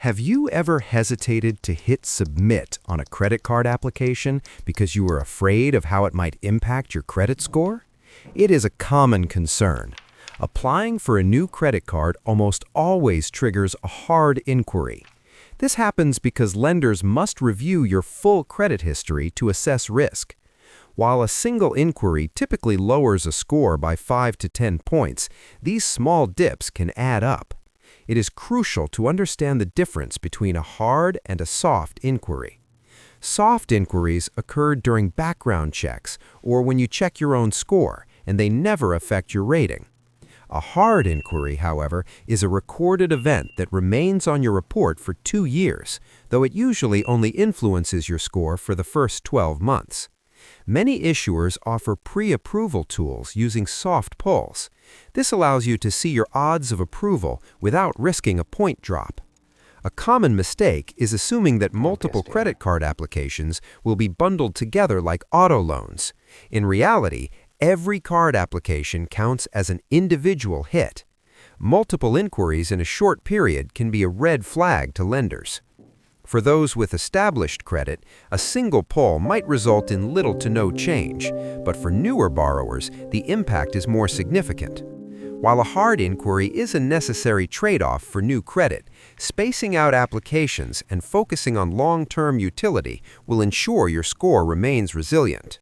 Have you ever hesitated to hit submit on a credit card application because you were afraid of how it might impact your credit score? It is a common concern. Applying for a new credit card almost always triggers a hard inquiry. This happens because lenders must review your full credit history to assess risk. While a single inquiry typically lowers a score by 5 to 10 points, these small dips can add up. It is crucial to understand the difference between a hard and a soft inquiry. Soft inquiries occur during background checks or when you check your own score, and they never affect your rating. A hard inquiry, however, is a recorded event that remains on your report for 2 years, though it usually only influences your score for the first 12 months. Many issuers offer pre-approval tools using soft pulls. This allows you to see your odds of approval without risking a point drop. A common mistake is assuming that multiple credit card applications will be bundled together like auto loans. In reality, every card application counts as an individual hit. Multiple inquiries in a short period can be a red flag to lenders. For those with established credit, a single pull might result in little to no change, but for newer borrowers, the impact is more significant. While a hard inquiry is a necessary trade-off for new credit, spacing out applications and focusing on long-term utility will ensure your score remains resilient.